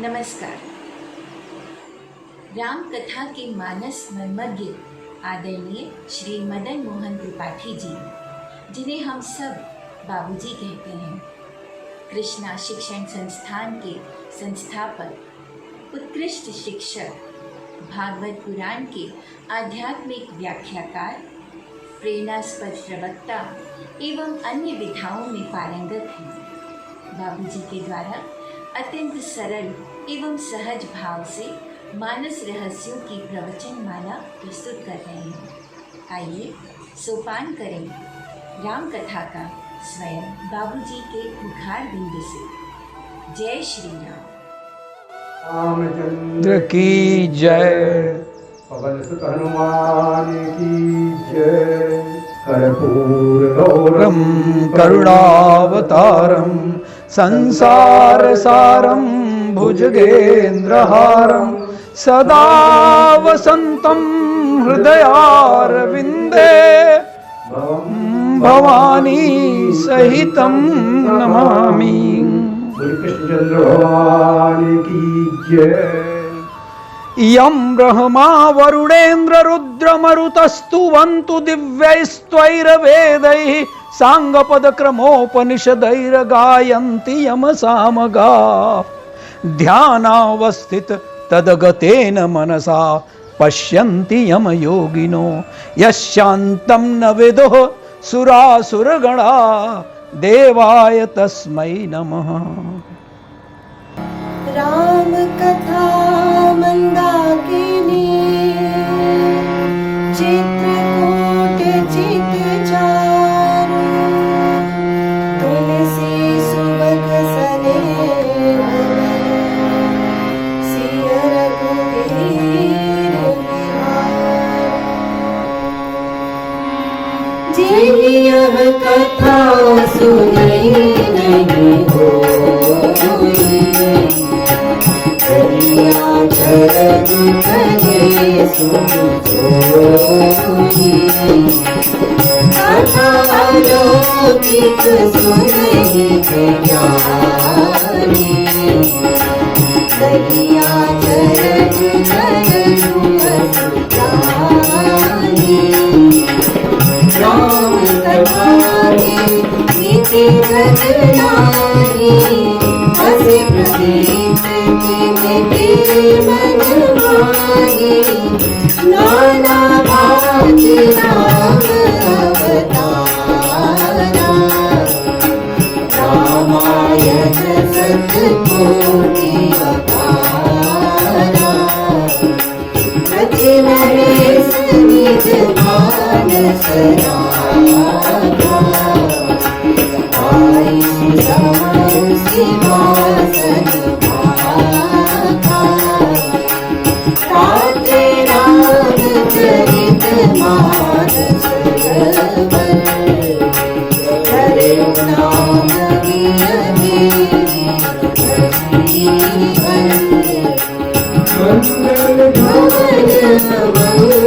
नमस्कार। राम कथा के मानस मर्मज्ञ आदरणीय श्री मदन मोहन त्रिपाठी जी, जिन्हें हम सब बाबूजी कहते हैं, कृष्णा शिक्षण संस्थान के संस्थापक, उत्कृष्ट शिक्षक, भागवत पुराण के आध्यात्मिक व्याख्याकार, प्रेरणास्पद प्रवक्ता एवं अन्य विधाओं में पारंगत हैं। बाबूजी के द्वारा अत्यंत सरल एवं सहज भाव से मानस रहस्यों की प्रवचन माला प्रस्तुत कर रहे हैं। आइए सोपान करें राम कथा का स्वयं बाबूजी के मुखार बिंदु से। जय श्री राम। रामचंद्र की जय, पवन सुत हनुमान की जय। कर्पूर गौरम करुणावतारम संसार सारम भुजगेन्द्रहारम सदा वसंतम हृदयारविंदे भवानी सहितं नमामि। कृष्णचंद्र भगवान की जय। यं ब्रह्मा वरुणेन्द्र रुद्र मरुतस्तुवन्तु दिव्यैस्त्वैरवेदैः साङ्गपदक्रमोपनिषदैर्गायन्ति यमसामगा। ध्यानावस्थित तदगतेन मनसा पश्यन्ति यमयोगिनो यश्चान्तं न विदुः सुरासुरगणा देवाय तस्मै नमः। राम कथा मंदाकिनी चित्रकूट चितचारु तुलसी सुबक सनेह सिय रघुवीर बिहार। जिहि यह कथा सुनई नहीं होई चरण कहे सुन जोई। कथा अलौकिक सुनहि ज्ञानी कहिया चरण बस जानी। राम कथा नीति रचनाई हसी प्रदीप मन माही। नाना भांति राम अवतारा रामायण सतकोटि अपारा। रचि महेश निज मानस राधा आई सुजान सिंहासन चरित मानस हरे नाम मंगल भवन मंगलहारी।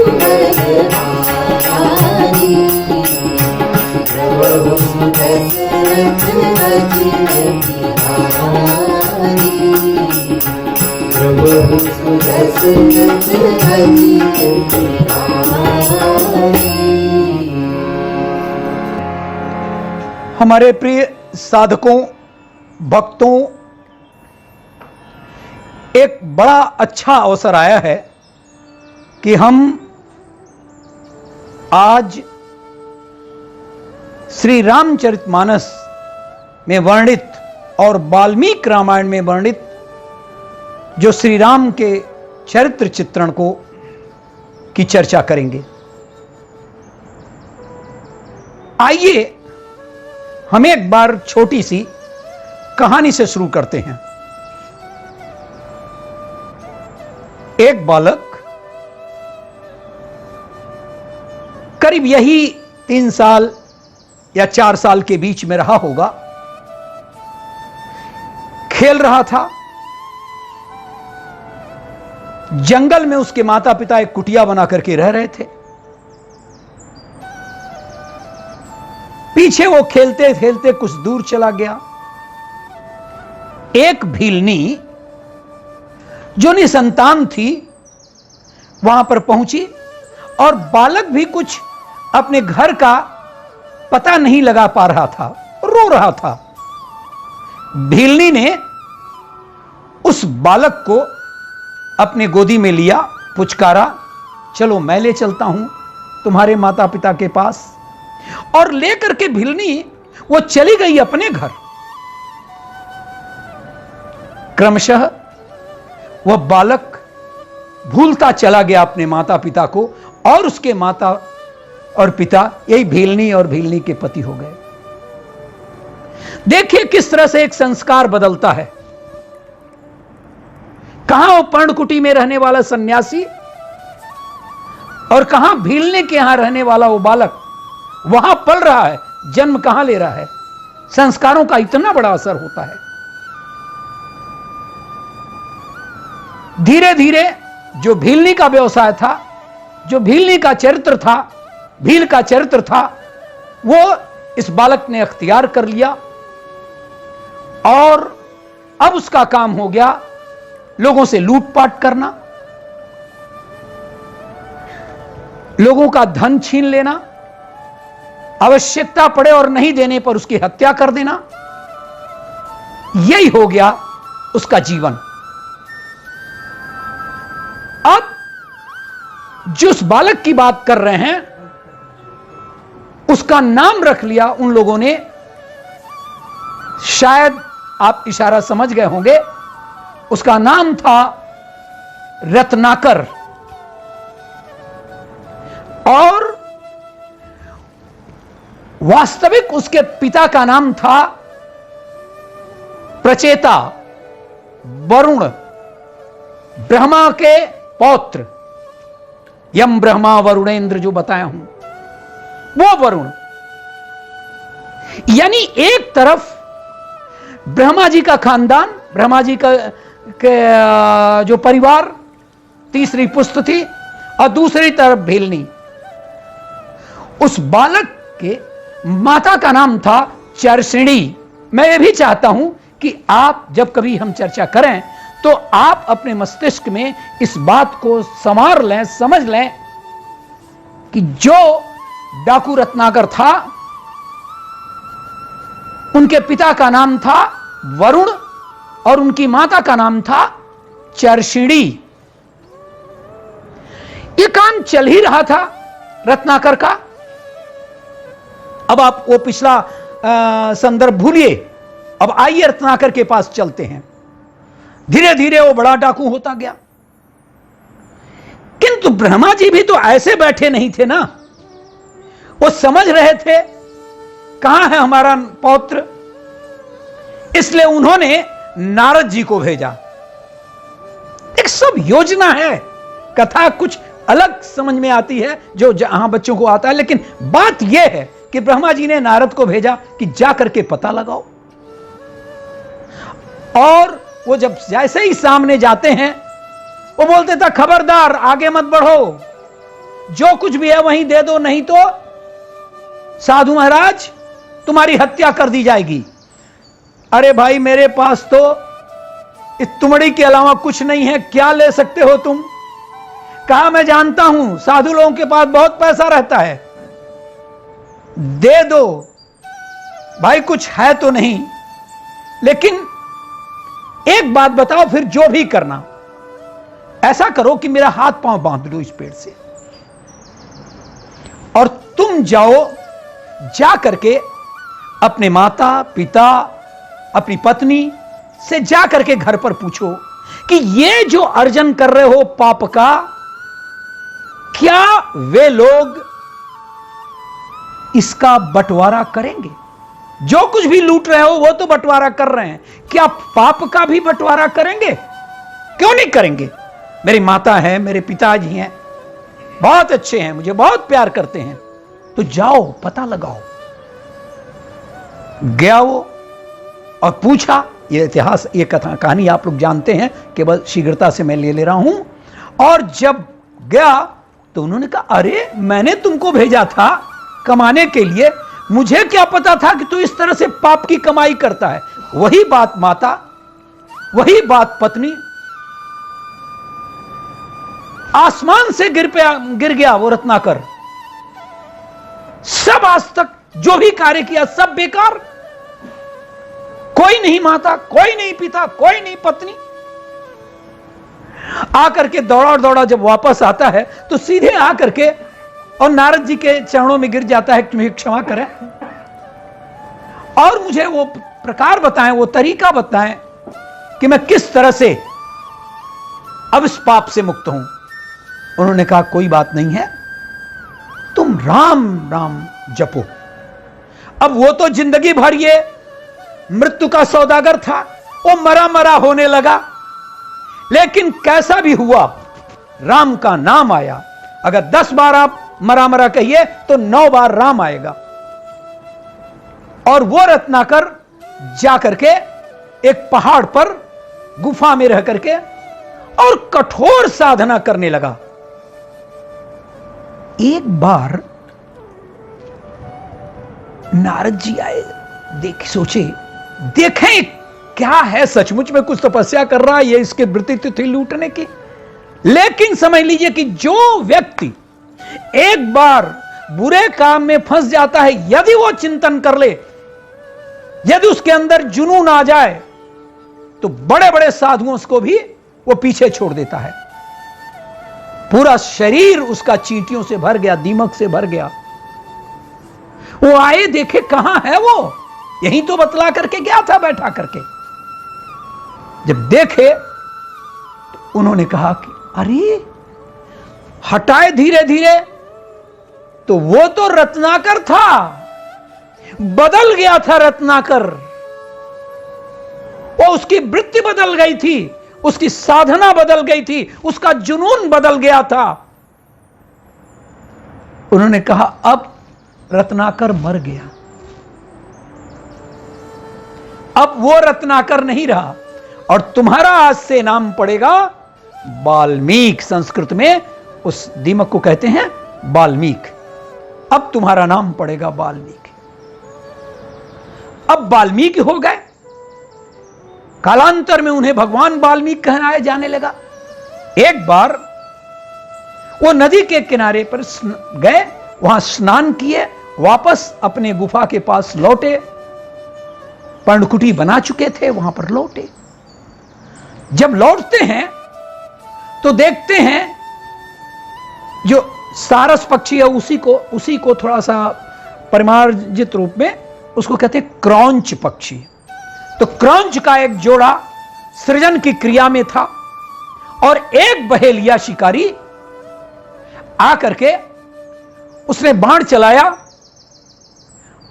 प्रभु दशरथ अजित बिहारी प्रभु दशरथ अजित बिहारी। हमारे प्रिय साधकों, भक्तों, एक बड़ा अच्छा अवसर आया है कि हम आज श्री रामचरितमानस में वर्णित और वाल्मीकि रामायण में वर्णित जो श्री राम के चरित्र चित्रण को की चर्चा करेंगे। आइए हम एक बार छोटी सी कहानी से शुरू करते हैं। एक बालक करीब यही 3 साल या 4 साल के बीच में रहा होगा, खेल रहा था। जंगल में उसके माता पिता एक कुटिया बना करके रह रहे थे। पीछे वो खेलते खेलते कुछ दूर चला गया। एक भीलनी जो निसंतान थी वहां पर पहुंची और बालक भी कुछ अपने घर का पता नहीं लगा पा रहा था, रो रहा था। भीलनी ने उस बालक को अपने गोदी में लिया, पुचकारा, चलो मैं ले चलता हूं तुम्हारे माता पिता के पास। और लेकर के भीलनी वो चली गई अपने घर। क्रमशः वह बालक भूलता चला गया अपने माता पिता को, और उसके माता और पिता यही भीलनी और भीलनी के पति हो गए। देखिए किस तरह से एक संस्कार बदलता है। कहां वो पर्णकुटी में रहने वाला सन्यासी और कहां भीलने के यहां रहने वाला वो बालक, वहां पल रहा है, जन्म कहां ले रहा है। संस्कारों का इतना बड़ा असर होता है। धीरे धीरे जो भीलनी का व्यवसाय था, जो भीलनी का चरित्र था, भील का चरित्र था, वो इस बालक ने अख्तियार कर लिया। और अब उसका काम हो गया लोगों से लूटपाट करना, लोगों का धन छीन लेना, आवश्यकता पड़े और नहीं देने पर उसकी हत्या कर देना। यही हो गया उसका जीवन। अब जिस बालक की बात कर रहे हैं उसका नाम रख लिया उन लोगों ने, शायद आप इशारा समझ गए होंगे, उसका नाम था रत्नाकर। और वास्तविक उसके पिता का नाम था प्रचेता, वरुण, ब्रह्मा के पौत्र, यम ब्रह्मा वरुणेंद्र जो बताया हूं, वो वरुण। यानी एक तरफ ब्रह्मा जी का खानदान, ब्रह्मा जी का जो परिवार, तीसरी पुस्त थी, और दूसरी तरफ भीलनी। उस बालक के माता का नाम था चर्षिणी। मैं ये भी चाहता हूं कि आप जब कभी हम चर्चा करें तो आप अपने मस्तिष्क में इस बात को संवार लें, समझ लें कि जो डाकू रत्नाकर था उनके पिता का नाम था वरुण और उनकी माता का नाम था चर्षिणी। यह काम चल ही रहा था रत्नाकर का। अब आप वो पिछला संदर्भ भूलिए, अब आइए रत्नाकर के पास चलते हैं। धीरे धीरे वो बड़ा डाकू होता गया, किंतु ब्रह्मा जी भी तो ऐसे बैठे नहीं थे ना। वो समझ रहे थे कहां है हमारा पौत्र, इसलिए उन्होंने नारद जी को भेजा। एक सब योजना है, कथा कुछ अलग समझ में आती है जो जहां बच्चों को आता है, लेकिन बात यह है कि ब्रह्मा जी ने नारद को भेजा कि जाकर के पता लगाओ। और वो जब जैसे ही सामने जाते हैं वो बोलते था, खबरदार आगे मत बढ़ो, जो कुछ भी है वहीं दे दो, नहीं तो साधु महाराज तुम्हारी हत्या कर दी जाएगी। अरे भाई मेरे पास तो इस तुमड़ी के अलावा कुछ नहीं है, क्या ले सकते हो तुम? कहा मैं जानता हूं साधु लोगों के पास बहुत पैसा रहता है, दे दो भाई, कुछ है तो नहीं, लेकिन एक बात बताओ, फिर जो भी करना ऐसा करो कि मेरा हाथ पांव बांध दो इस पेड़ से, और तुम जाओ, जा करके अपने माता पिता, अपनी पत्नी से जा करके घर पर पूछो कि ये जो अर्जन कर रहे हो पाप का, क्या वे लोग इसका बंटवारा करेंगे? जो कुछ भी लूट रहे हो वो तो बंटवारा कर रहे हैं, क्या पाप का भी बंटवारा करेंगे? क्यों नहीं करेंगे? मेरी माता है, मेरे पिताजी हैं, बहुत अच्छे हैं, मुझे बहुत प्यार करते हैं, तो जाओ पता लगाओ। गया वो और पूछा। ये इतिहास, ये कथा कहानी आप लोग जानते हैं, केवल शीघ्रता से मैं ले रहा हूं। और जब गया तो उन्होंने कहा, अरे मैंने तुमको भेजा था कमाने के लिए, मुझे क्या पता था कि तू इस तरह से पाप की कमाई करता है। वही बात माता, वही बात पत्नी, आसमान से गिर गया वो रत्नाकर। सब आज तक जो भी कार्य किया सब बेकार। कोई नहीं माता, कोई नहीं पिता, कोई नहीं पत्नी। आकर के दौड़ा दौड़ा जब वापस आता है तो सीधे आकर के और नारद जी के चरणों में गिर जाता है कि मुझे क्षमा करें और मुझे वो प्रकार बताएं, वो तरीका बताएं कि मैं किस तरह से अब इस पाप से मुक्त हूं। उन्होंने कहा कोई बात नहीं है, तुम राम राम जपो। अब वो तो जिंदगी भर ये मृत्यु का सौदागर था, वो मरा मरा होने लगा, लेकिन कैसा भी हुआ राम का नाम आया। अगर 10 बार आप मरा मरा कहिए तो 9 बार राम आएगा। और वो रत्नाकर जाकर के एक पहाड़ पर गुफा में रह करके और कठोर साधना करने लगा। एक बार नारद जी आए, सोचे देखें क्या है, सचमुच में कुछ तपस्या कर रहा है ये, इसके वृत्ति थी लूटने की। लेकिन समझ लीजिए कि जो व्यक्ति एक बार बुरे काम में फंस जाता है, यदि वो चिंतन कर ले, यदि उसके अंदर जुनून आ जाए, तो बड़े बड़े साधुओं को भी वो पीछे छोड़ देता है। पूरा शरीर उसका चींटियों से भर गया, दीमक से भर गया। वो आए, देखे कहां है वो, यहीं तो बतला करके गया था बैठा करके। जब देखे तो उन्होंने कहा कि अरे, हटाए धीरे धीरे तो वो तो रत्नाकर था, बदल गया था रत्नाकर। वो उसकी वृत्ति बदल गई थी, उसकी साधना बदल गई थी, उसका जुनून बदल गया था। उन्होंने कहा अब रत्नाकर मर गया, अब वो रत्नाकर नहीं रहा और तुम्हारा आज से नाम पड़ेगा वाल्मीकि। संस्कृत में उस दीमक को कहते हैं वाल्मीकि। अब तुम्हारा नाम पड़ेगा वाल्मीकि। अब वाल्मीकि हो गए। कालांतर में उन्हें भगवान वाल्मीकि कहलाया जाने लगा। एक बार वो नदी के किनारे पर गए, वहां स्नान किए, वापस अपने गुफा के पास लौटे। पर्णकुटी बना चुके थे, वहां पर लौटे। जब लौटते हैं तो देखते हैं जो सारस पक्षी है उसी को थोड़ा सा परिमार्जित रूप में उसको कहते हैं क्रौंच पक्षी। तो क्रौंच का एक जोड़ा सृजन की क्रिया में था और एक बहेलिया शिकारी आकर के उसने बाण चलाया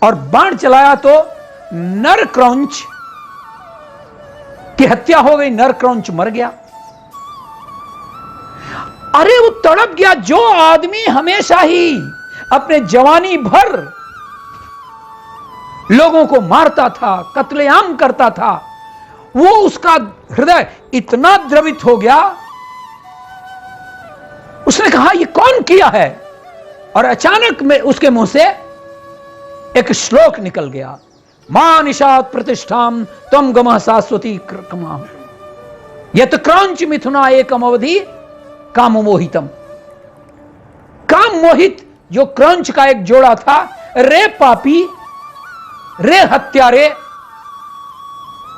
और बाण चलाया तो नर क्रौंच की हत्या हो गई, नर क्रौंच मर गया। अरे वो तड़प गया। जो आदमी हमेशा ही अपने जवानी भर लोगों को मारता था, कत्लेआम करता था, वो उसका हृदय इतना द्रवित हो गया, उसने कहा ये कौन किया है? और अचानक में उसके मुंह से एक श्लोक निकल गया, मां निषाद प्रतिष्ठाम तम गमः शाश्वती क्रमा यत क्रौंच मिथुना एकम अवधि काम मोहितम। काम मोहित जो क्रौंच का एक जोड़ा था, रे पापी, रे हत्यारे,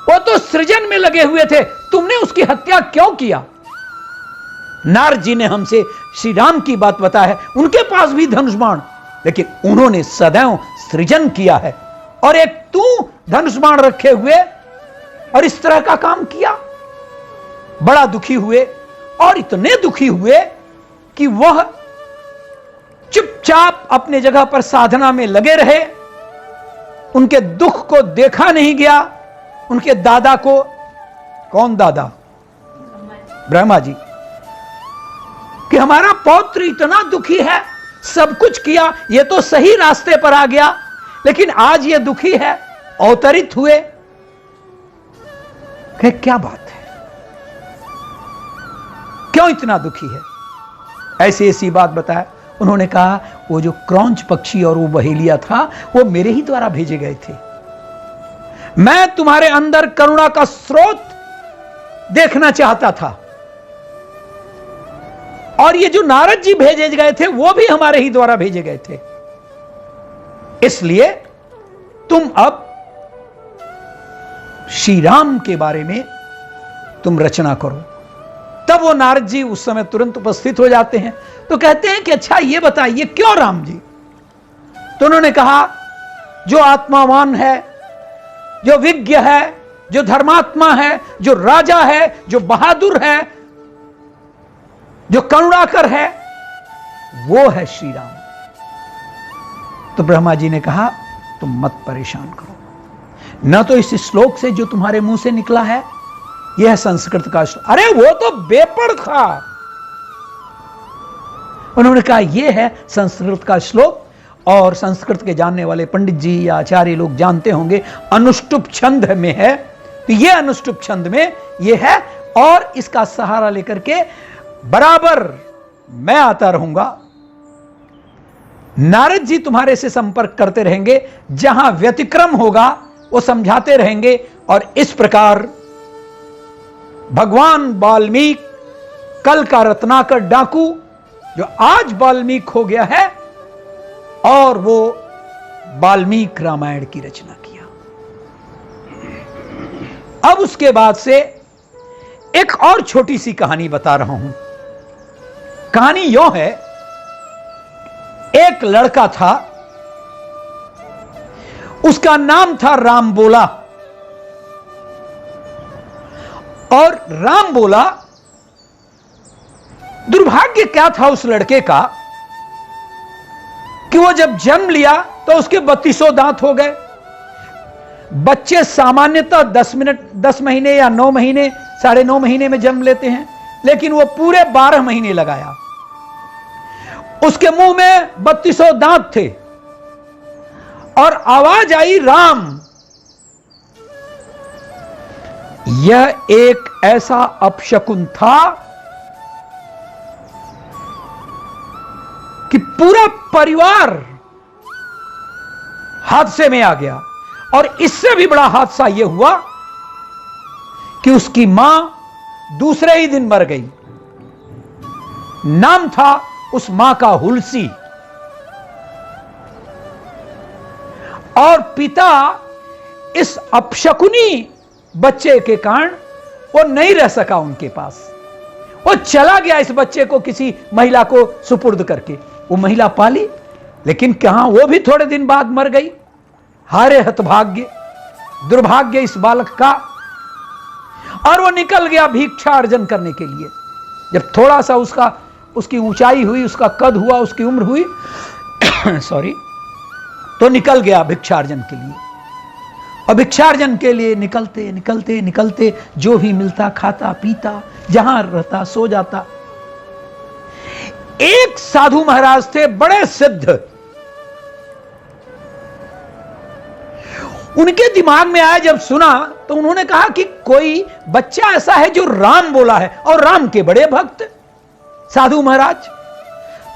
वो तो सृजन में लगे हुए थे, तुमने उसकी हत्या क्यों किया? नारद जी ने हमसे श्री राम की बात बताया है, उनके पास भी धनुष बाण, लेकिन उन्होंने सदैव सृजन किया है, और एक तू धनुष बाण रखे हुए और इस तरह का काम किया। बड़ा दुखी हुए और इतने दुखी हुए कि वह चुपचाप अपने जगह पर साधना में लगे रहे। उनके दुख को देखा नहीं गया। उनके दादा को, कौन दादा? ब्रह्मा जी, कि हमारा पौत्र इतना दुखी है, सब कुछ किया, ये तो सही रास्ते पर आ गया, लेकिन आज ये दुखी है, अवतरित हुए। क्या बात है, क्यों इतना दुखी है? ऐसी ऐसी बात बताया। उन्होंने कहा वो जो क्रौंच पक्षी और वो बहेलिया था, वो मेरे ही द्वारा भेजे गए थे। मैं तुम्हारे अंदर करुणा का स्रोत देखना चाहता था, और ये जो नारद जी भेजे गए थे वो भी हमारे ही द्वारा भेजे गए थे, इसलिए तुम अब श्री राम के बारे में तुम रचना करो। तब वो नारद जी उस समय तुरंत उपस्थित हो जाते हैं, तो कहते हैं कि अच्छा ये बताइए क्यों राम जी? तो उन्होंने कहा जो आत्मावान है, जो विज्ञ है, जो धर्मात्मा है, जो राजा है, जो बहादुर है, जो करुणाकर है, वो है श्री राम। तो ब्रह्मा जी ने कहा तुम मत परेशान करो, न तो इस श्लोक से जो तुम्हारे मुंह से निकला है यह है संस्कृत का श्लोक। अरे वो तो बेपड़ था। उन्होंने कहा यह है संस्कृत का श्लोक, और संस्कृत के जानने वाले पंडित जी या आचार्य लोग जानते होंगे अनुष्टुप छंद में है, तो यह अनुष्टुप छंद में यह है, और इसका सहारा लेकर के बराबर मैं आता रहूंगा। नारद जी तुम्हारे से संपर्क करते रहेंगे, जहां व्यतिक्रम होगा वो समझाते रहेंगे, और इस प्रकार भगवान वाल्मीकि कल का रत्नाकर डाकू जो आज वाल्मीकि हो गया है, और वो वाल्मीकि रामायण की रचना किया। अब उसके बाद से एक और छोटी सी कहानी बता रहा हूं। कहानी यो है, एक लड़का था, उसका नाम था राम बोला। और राम बोला, दुर्भाग्य क्या था उस लड़के का कि वो जब जन्म लिया तो उसके 3200 दांत हो गए। बच्चे सामान्यतः 10 महीने या 9 महीने, 9.5 महीने में जन्म लेते हैं, लेकिन वो पूरे 12 महीने लगाया। उसके मुंह में 3200 दांत थे, और आवाज आई राम। यह एक ऐसा अपशकुन था कि पूरा परिवार हादसे में आ गया, और इससे भी बड़ा हादसा यह हुआ कि उसकी मां दूसरे ही दिन मर गई। नाम था उस मां का हुलसी, और पिता इस अपशकुनी बच्चे के कारण वो नहीं रह सका उनके पास। वो चला गया इस बच्चे को किसी महिला को सुपुर्द करके। वो महिला पाली, लेकिन कहां वो भी थोड़े दिन बाद मर गई। हारे हतभाग्य, दुर्भाग्य इस बालक का। और वो निकल गया भिक्षा अर्जन करने के लिए। जब थोड़ा सा उसकी ऊंचाई हुई, उसका कद हुआ, उसकी उम्र हुई सॉरी, तो निकल गया भिक्षार्जन के लिए। और भिक्षार्जन के लिए निकलते निकलते निकलते जो भी मिलता खाता पीता, जहां रहता सो जाता। एक साधु महाराज थे, बड़े सिद्ध। उनके दिमाग में आया, जब सुना तो उन्होंने कहा कि कोई बच्चा ऐसा है जो राम बोला है, और राम के बड़े भक्त साधु महाराज।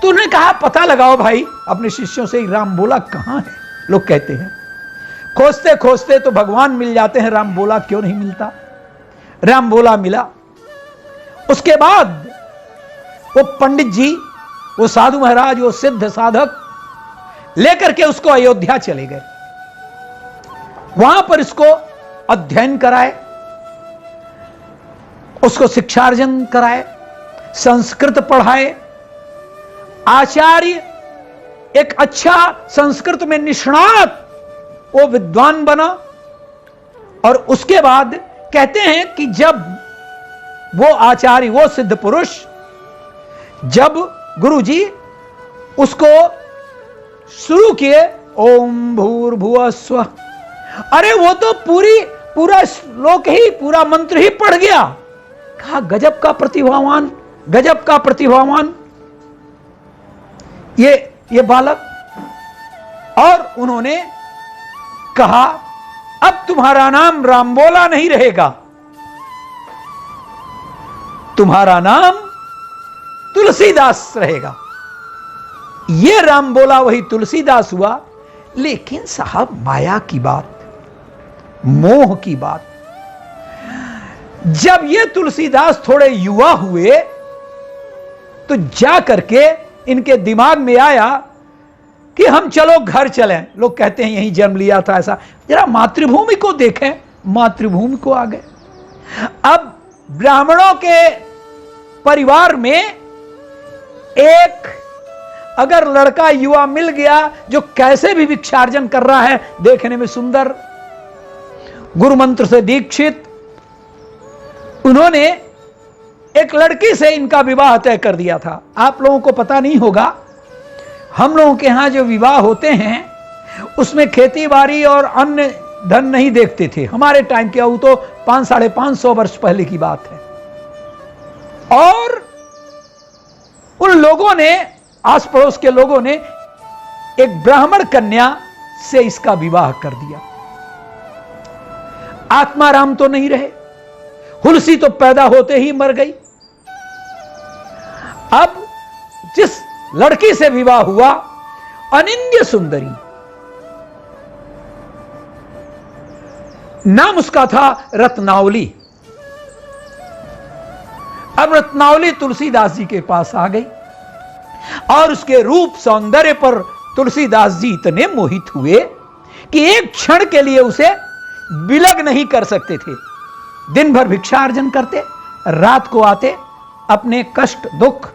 तो उन्होंने कहा पता लगाओ भाई अपने शिष्यों से, राम बोला कहां है। लोग कहते हैं खोजते खोजते तो भगवान मिल जाते हैं, राम बोला क्यों नहीं मिलता। राम बोला मिला। उसके बाद वो पंडित जी, वो साधु महाराज, वो सिद्ध साधक लेकर के उसको अयोध्या चले गए। वहां पर इसको अध्ययन कराए, उसको शिक्षार्जन कराए, संस्कृत पढ़ाए। आचार्य एक अच्छा संस्कृत में निष्णात वो विद्वान बना। और उसके बाद कहते हैं कि जब वो आचार्य, वो सिद्ध पुरुष, जब गुरुजी उसको शुरू किए ओम भूर्भुवः स्वः, अरे वो तो पूरा श्लोक ही, पूरा मंत्र ही पढ़ गया। कहा गजब का प्रतिभावान, गजब का प्रतिभावान ये बालक। और उन्होंने कहा अब तुम्हारा नाम राम बोला नहीं रहेगा, तुम्हारा नाम तुलसीदास रहेगा। यह राम बोला वही तुलसीदास हुआ। लेकिन साहब माया की बात, मोह की बात, जब ये तुलसीदास थोड़े युवा हुए तो जा करके इनके दिमाग में आया कि हम चलो घर चलें। लोग कहते हैं यहीं जन्म लिया था ऐसा। जरा मातृभूमि को देखें, मातृभूमि को आ गए। अब ब्राह्मणों के परिवार में एक अगर लड़का युवा मिल गया जो कैसे भी भिक्षार्जन कर रहा है, देखने में सुंदर, गुरु मंत्र से दीक्षित, उन्होंने एक लड़की से इनका विवाह तय कर दिया था। आप लोगों को पता नहीं होगा, हम लोगों के यहां जो विवाह होते हैं उसमें खेती बाड़ी और अन्य धन नहीं देखते थे। हमारे टाइम क्या हो तो 500-550 वर्ष पहले की बात है। और उन लोगों ने, आस पड़ोस के लोगों ने एक ब्राह्मण कन्या से इसका विवाह कर दिया। आत्माराम तो नहीं रहे, हुलसी तो पैदा होते ही मर गई। अब जिस लड़की से विवाह हुआ, अनिंद्य सुंदरी, नाम उसका था रत्नावली। अब रत्नावली तुलसीदास जी के पास आ गई और उसके रूप सौंदर्य पर तुलसीदास जी इतने मोहित हुए कि एक क्षण के लिए उसे विलग नहीं कर सकते थे। दिन भर भिक्षार्जन करते, रात को आते, अपने कष्ट दुख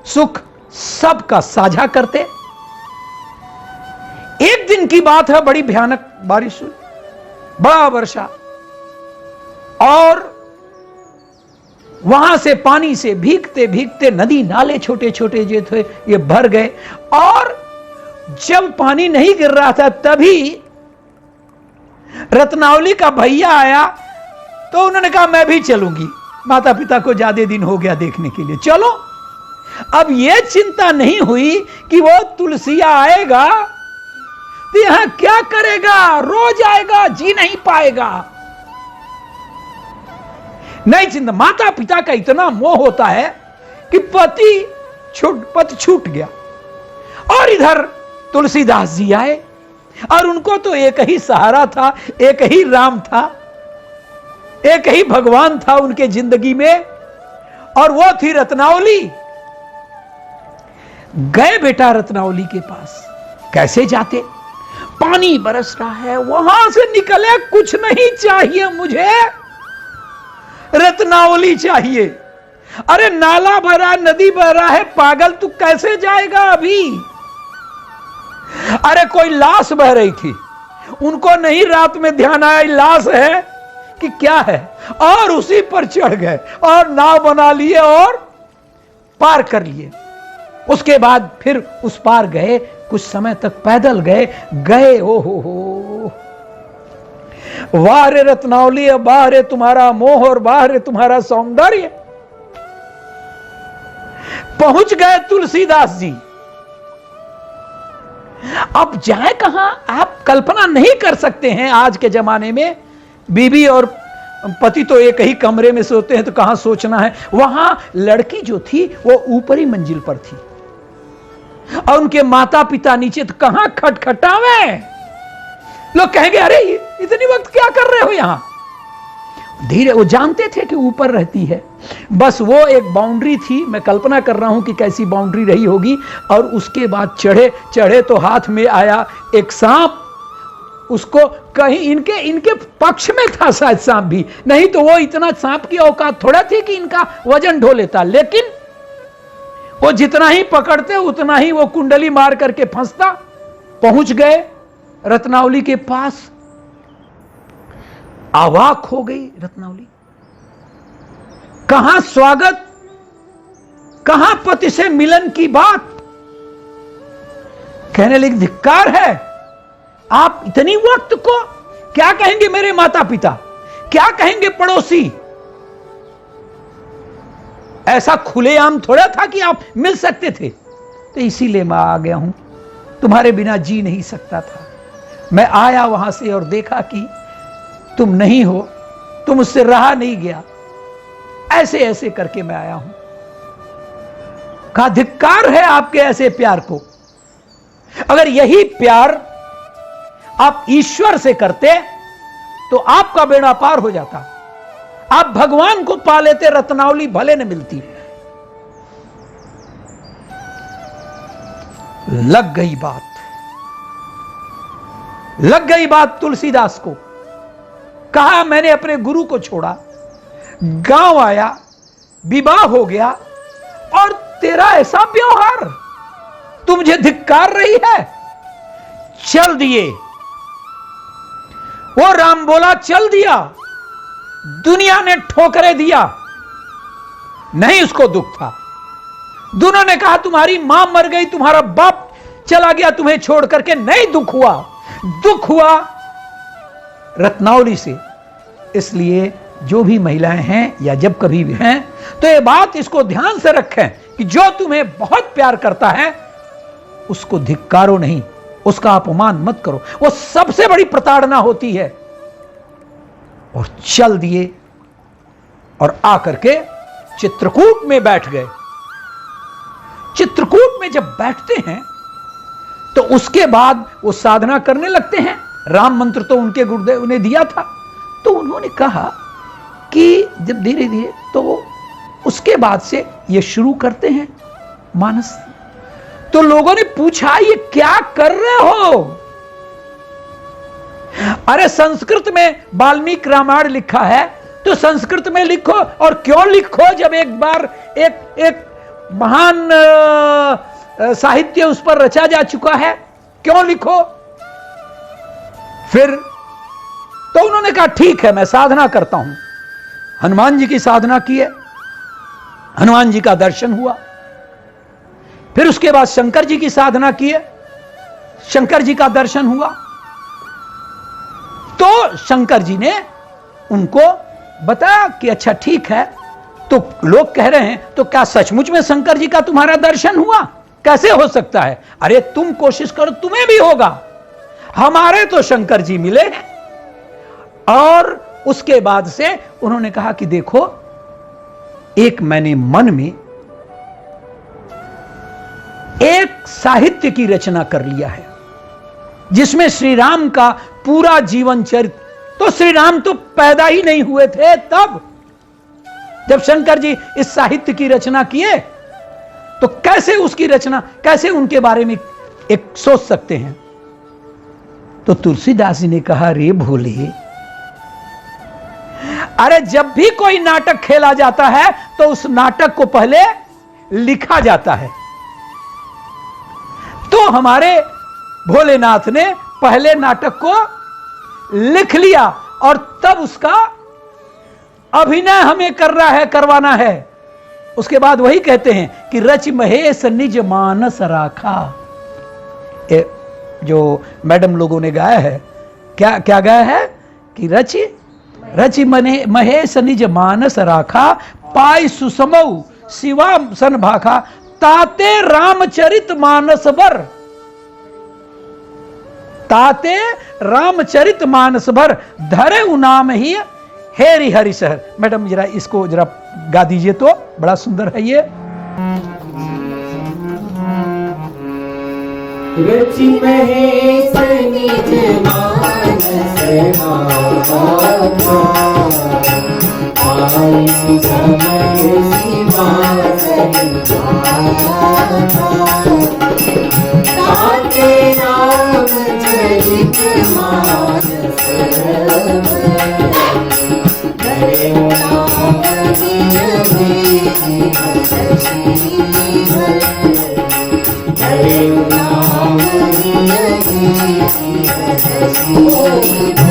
सुख सबका साझा करते। एक दिन की बात है, बड़ी भयानक बारिश हुई, बड़ा वर्षा, और वहां से पानी से भीगते भीगते नदी नाले छोटे छोटे जो थे ये भर गए। और जब पानी नहीं गिर रहा था तभी रत्नावली का भैया आया, तो उन्होंने कहा मैं भी चलूंगी, माता पिता को ज्यादा दिन हो गया देखने के लिए, चलो। अब यह चिंता नहीं हुई कि वो तुलसिया आएगा तो यहां क्या करेगा, रोज आएगा, जी नहीं पाएगा। नहीं चिंता, माता पिता का इतना मोह होता है कि पति छूट गया। और इधर तुलसीदास जी आए और उनको तो एक ही सहारा था, एक ही राम था, एक ही भगवान था उनके जिंदगी में, और वो थी रत्नावली। गए बेटा रत्नावली के पास, कैसे जाते, पानी बरस रहा है, वहां से निकले, कुछ नहीं चाहिए मुझे, रत्नावली चाहिए। अरे नाला भरा, नदी भरा है, पागल तू कैसे जाएगा अभी। अरे कोई लाश बह रही थी, उनको नहीं रात में ध्यान आया लाश है कि क्या है, और उसी पर चढ़ गए और नाव बना लिए और पार कर लिए। उसके बाद फिर उस पार गए, कुछ समय तक पैदल गए। ओ हो, वाह रे रत्नावली, वाह रे तुम्हारा मोह और वाह रे तुम्हारा सौंदर्य। पहुंच गए तुलसीदास जी। अब जाए कहां, आप कल्पना नहीं कर सकते हैं। आज के जमाने में बीवी और पति तो एक ही कमरे में सोते हैं, तो कहां सोचना है। वहां लड़की जो थी वो ऊपरी मंजिल पर थी और उनके माता पिता नीचे, तो कहां खटखटावे। लोग कहेंगे अरे इतनी वक्त क्या कर रहे हो यहां। धीरे, वो जानते थे कि ऊपर रहती है, बस वो एक बाउंड्री थी। मैं कल्पना कर रहा हूं कि कैसी बाउंड्री रही होगी। और उसके बाद चढ़े तो हाथ में आया एक सांप। उसको कहीं इनके पक्ष में था शायद सांप भी, नहीं तो वो इतना सांप की औकात थोड़ा थी कि इनका वजन ढो लेता। लेकिन वो जितना ही पकड़ते उतना ही वो कुंडली मार करके फंसता। पहुंच गए रत्नावली के पास। अवाक हो गई रत्नावली, कहां स्वागत, कहां पति से मिलन की बात। कहने लगी धिक्कार है, आप इतनी वक्त को, क्या कहेंगे मेरे माता पिता, क्या कहेंगे पड़ोसी। ऐसा खुलेआम थोड़ा था कि आप मिल सकते थे। तो इसीलिए मैं आ गया हूं, तुम्हारे बिना जी नहीं सकता था। मैं आया वहां से और देखा कि तुम नहीं हो, तुम मुझसे रहा नहीं गया, ऐसे ऐसे करके मैं आया हूं। कहा धिक्कार है आपके ऐसे प्यार को। अगर यही प्यार आप ईश्वर से करते तो आपका बेड़ा पार हो जाता, आप भगवान को पा लेते, रत्नावली भले न मिलती। लग गई बात तुलसीदास को। कहा मैंने अपने गुरु को छोड़ा, गांव आया, विवाह हो गया और तेरा ऐसा व्यवहार, तू मुझे धिक्कार रही है। चल दिए, वो राम बोला चल दिया, दुनिया ने ठोकरे दिया, नहीं उसको दुख था। दोनों ने कहा तुम्हारी मां मर गई, तुम्हारा बाप चला गया तुम्हें छोड़ करके, नहीं दुख हुआ। दुख हुआ रत्नावली से। इसलिए जो भी महिलाएं हैं या जब कभी भी हैं तो ये बात इसको ध्यान से रखें कि जो तुम्हें बहुत प्यार करता है उसको धिक्कारो नहीं, उसका अपमान मत करो, वो सबसे बड़ी प्रताड़ना होती है। और चल दिए और आकर के चित्रकूट में बैठ गए। चित्रकूट में जब बैठते हैं तो उसके बाद वो साधना करने लगते हैं। राम मंत्र तो उनके गुरुदेव ने दिया था, तो उन्होंने कहा कि जब धीरे धीरे तो उसके बाद से ये शुरू करते हैं मानस। तो लोगों ने पूछा ये क्या कर रहे हो? अरे संस्कृत में वाल्मीकि रामायण लिखा है तो संस्कृत में लिखो। और क्यों लिखो जब एक बार एक महान साहित्य उस पर रचा जा चुका है, क्यों लिखो? फिर तो उन्होंने कहा ठीक है मैं साधना करता हूं। हनुमान जी की साधना की है, हनुमान जी का दर्शन हुआ। फिर उसके बाद शंकर जी की साधना की है, शंकर जी का दर्शन हुआ। तो शंकर जी ने उनको बताया कि अच्छा ठीक है। तो लोग कह रहे हैं तो क्या सचमुच में शंकर जी का तुम्हारा दर्शन हुआ? कैसे हो सकता है? अरे तुम कोशिश करो तुम्हें भी होगा। हमारे तो शंकर जी मिले हैं। और उसके बाद से उन्होंने कहा कि देखो एक मैंने मन में एक साहित्य की रचना कर लिया है जिसमें श्री राम का पूरा जीवन चरित्र। तो श्री राम तो पैदा ही नहीं हुए थे तब जब शंकर जी इस साहित्य की रचना किए, तो कैसे उसकी रचना, कैसे उनके बारे में एक सोच सकते हैं? तो तुलसीदास जी ने कहा रे भोले, अरे जब भी कोई नाटक खेला जाता है तो उस नाटक को पहले लिखा जाता है। तो हमारे भोलेनाथ ने पहले नाटक को लिख लिया और तब उसका अभिनय हमें करवाना है। उसके बाद वही कहते हैं कि रच महेश निज मानस राखा। जो मैडम लोगों ने गाया है, क्या क्या गाया है कि रच महेश निज मानस राखा, पाई सुसमऊ शिवा सन भाखा, ताते रामचरित मानस बर, ताते रामचरित मानस भर, धरे उनाम ही हेरि हरि शहर। मैडम जरा इसको जरा गा दीजिए तो बड़ा सुंदर है ये। रचि महेश निज मानस राखा, पाई सुसमय शिवा सन भाखा, ताते रामचरित मानस भर, धरे उनाम ही हरि